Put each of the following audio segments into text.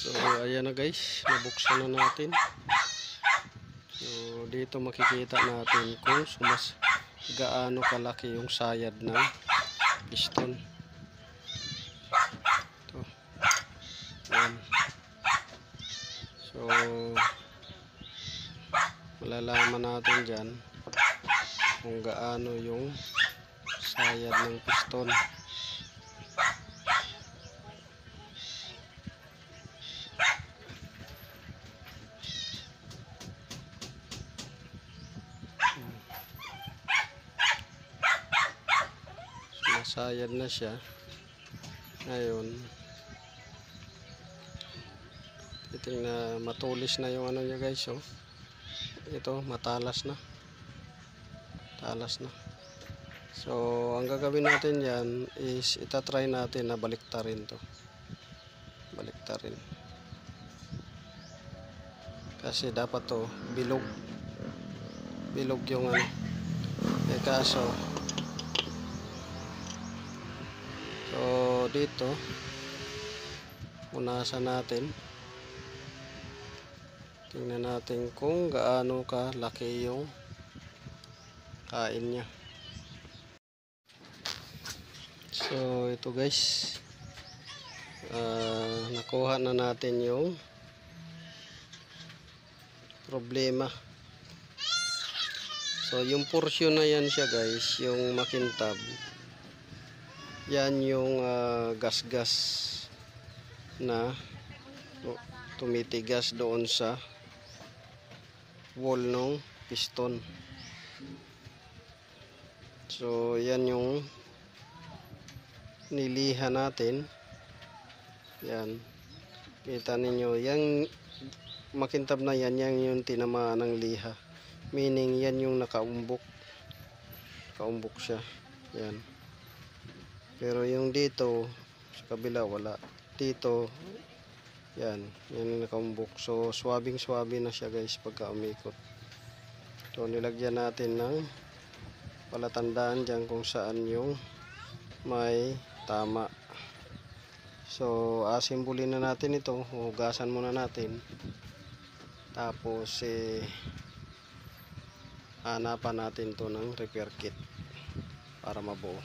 So ayan na guys, nabuksan na natin. So dito makikita natin kung gaano kalaki yung sayad ng piston. Ito. Ayan. So malalaman natin dyan kung gaano yung sayad ng piston. Sayad na siya. Ngayon titingnan, matulis na yung ano niya guys. Oh. Ito matalas na. Talas na. So ang gagawin natin yan is itatry natin na baliktarin to. Baliktarin. Kasi dapat to bilog. Bilog yung ano. Kaso so dito punasan natin, tingnan natin kung gaano kalaki yung kain niya. So ito guys, nakuha na natin yung problema. So yung portion na yan siya guys, yung makintab, yan yung gas-gas na tumitigas doon sa wall ng piston. So yan yung niliha natin. Yan, kita ninyo, yung makintab na yan, yan yung tinamaan ng liha, meaning yan yung nakaumbok siya. Yan. Pero yung dito sa kabila wala. Dito yan yung nakaumbok. So swabing na siya guys pagka umikot. So nilagyan natin ng palatandaan dyan kung saan yung may tama. So asimbulin na natin ito, hugasan muna natin, tapos hanapan natin to ng repair kit para mabuo.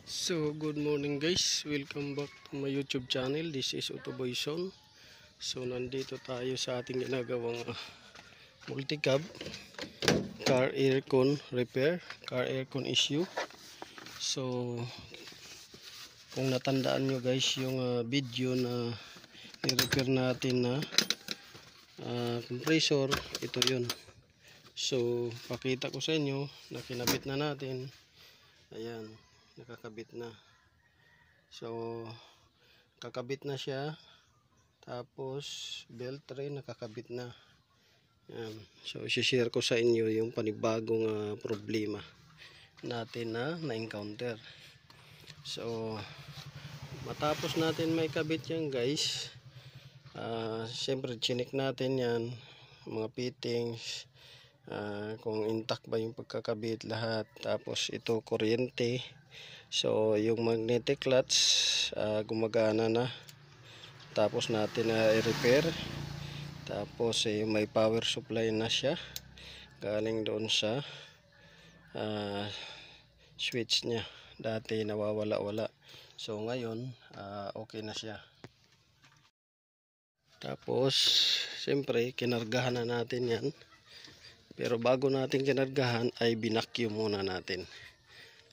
So good morning guys, welcome back to my YouTube channel. This is Autoboy Son. So nandito tayo sa ating ginagawang multi-cab car aircon repair, car aircon issue. So kung natandaan nyo guys yung video na i-repair natin na compressor, ito yun. So pakita ko sa inyo na kinabit na natin. Ayan, nakakabit na. So kakabit na siya, tapos belt rin nakakabit na. Yan. So i-share ko sa inyo yung panibagong problema natin na encounter. So matapos natin may kabit yan guys, syempre chinik natin yan, mga fittings, kung intact ba yung pagkakabit lahat. Tapos ito kuryente, so yung magnetic clutch gumagana na, tapos natin i-repair. Tapos may power supply na siya galing doon sa switch niya, dati nawawala-wala. So ngayon okay na siya. Tapos siyempre kinargahan na natin yan. Pero bago natin kinargahan ay binakyum muna natin.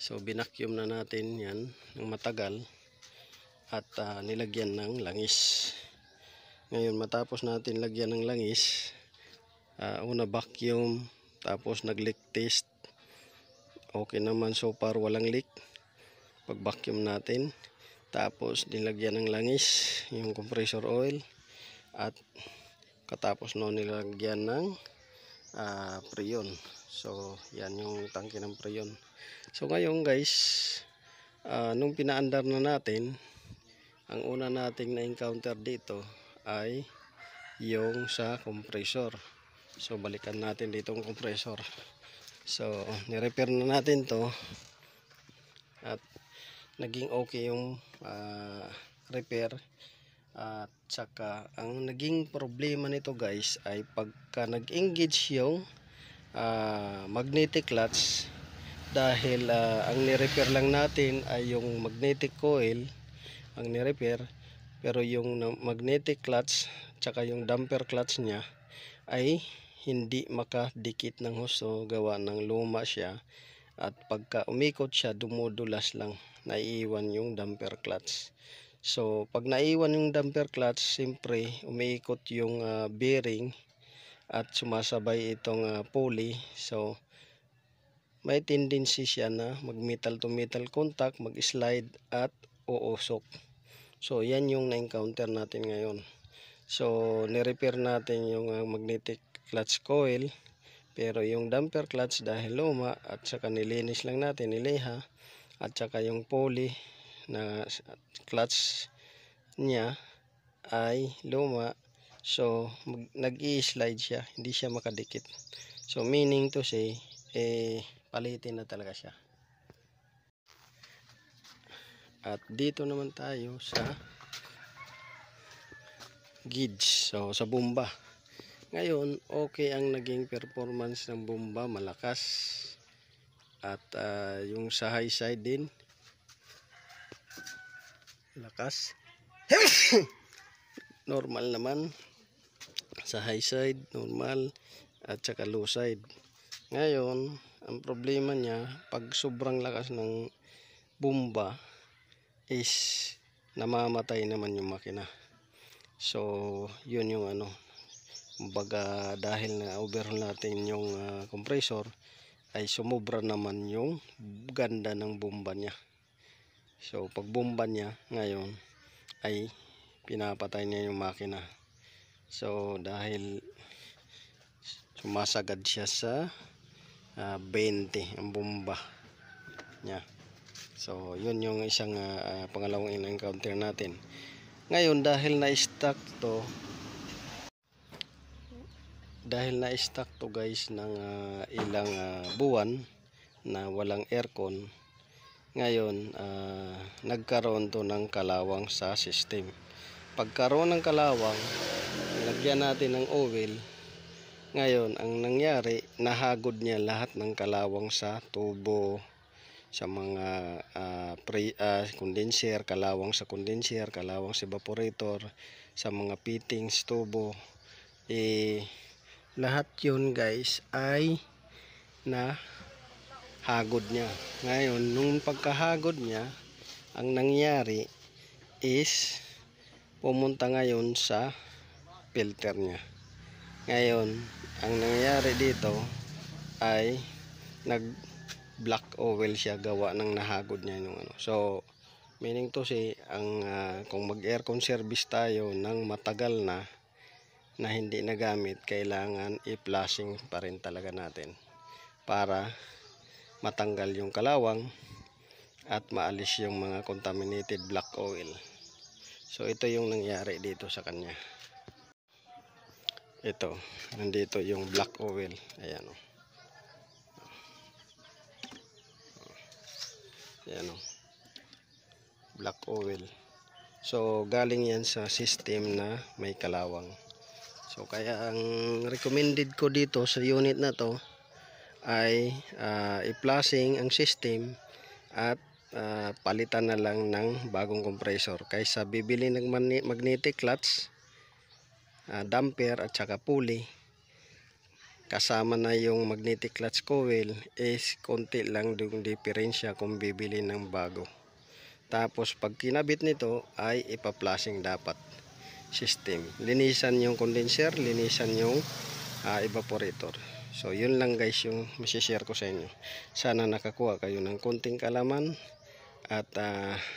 So binakyum na natin yan ng matagal at nilagyan ng langis. Ngayon matapos natin lagyan ng langis, una vacuum, tapos nag-leak test. Okay naman so far, walang leak pag vacuum natin. Tapos nilagyan ng langis yung compressor oil, at katapos noon nilagyan ng preyon. So yan yung tangke ng preyon. So ngayon guys, nung pinaandar na natin, ang una nating na-encounter dito ay yung sa compressor. So balikan natin dito ang compressor. So nirepair na natin to, at naging okay yung repair. At saka ang naging problema nito guys ay pagka nag-engage yung magnetic clutch, dahil ang ni-repair lang natin ay yung magnetic coil ang ni-repair, pero yung magnetic clutch tsaka yung damper clutch niya ay hindi makadikit ng husto, gawa ng luma siya, at pagka umikot siya dumudulas lang, naiiwan yung damper clutch. So pag naiwan yung damper clutch, siyempre umiikot yung bearing at sumasabay itong pulley. So may tendency siya na mag metal to metal contact, mag slide at uusok. So yan yung na-encounter natin ngayon. So ni-repair natin yung magnetic clutch coil, pero yung damper clutch dahil luma, at saka nilinis lang natin, niliha, at saka yung pulley na clutch niya ay luma. So nag-i-slide siya, hindi siya makadikit. So meaning to say, palitin na talaga siya. At dito naman tayo sa gauge, so sa bomba. Ngayon okay ang naging performance ng bomba, malakas. At yung sa high side din lakas. Normal naman sa high side, normal, at saka low side. Ngayon ang problema niya, pag sobrang lakas ng bomba is namamatay naman yung makina. So yun yung kumbaga, dahil na overhaul natin yung compressor, ay sumobra naman yung ganda ng bomba niya. So pag bomba niya ngayon ay pinapatay niya yung makina. So dahil sumasagad siya sa 20 ang bomba niya. So yun yung isang pangalawang in-encounter natin. Ngayon dahil na-stuck to guys ng ilang buwan na walang aircon, ngayon nagkaroon to ng kalawang sa system. Pagkaroon ng kalawang, lagyan natin ng oil. Ngayon ang nangyari, nahagod niya lahat ng kalawang sa tubo, sa mga condenser, kalawang sa condenser, kalawang sa evaporator, sa mga fittings, tubo, lahat yun guys ay nahagod niya. Ngayon nung pagkahagod niya, ang nangyari is pumunta ngayon sa filter niya. Ngayon ang nangyari dito ay nag black oil siya, gawa ng nahagod niya yung So meaning to say, kung mag aircon service tayo ng matagal na hindi nagamit, kailangan i-flushing pa rin talaga natin para matanggal yung kalawang at maalis yung mga contaminated black oil. So ito yung nangyari dito sa kanya. Ito, nandito yung black oil. Ayan o. Ayan o. Black oil. So galing yan sa system na may kalawang. So kaya ang recommended ko dito sa unit na to ay i-flushing ang system at palitan na lang ng bagong compressor kaysa bibili ng magnetic clutch, damper at saka pulley kasama na yung magnetic clutch coil, is konti lang yung diferensya kung bibili ng bago. Tapos pag kinabit nito ay ipa-flushing dapat system, linisan yung condenser, linisan yung evaporator. So yun lang guys yung masishare ko sa inyo. Sana nakakuha kayo ng konting kalaman at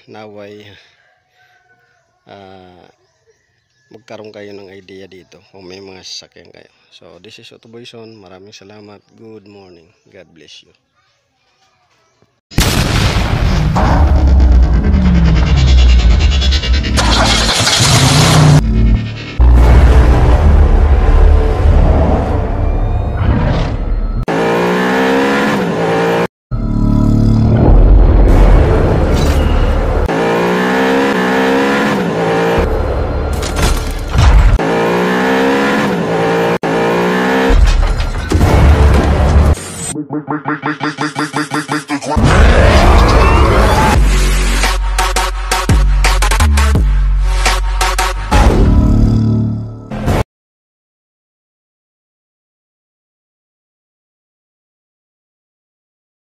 naway magkaroon kayo ng idea dito kung may mga sasakyan kayo. So this is Otto Boyson. Maraming salamat. Good morning. God bless you.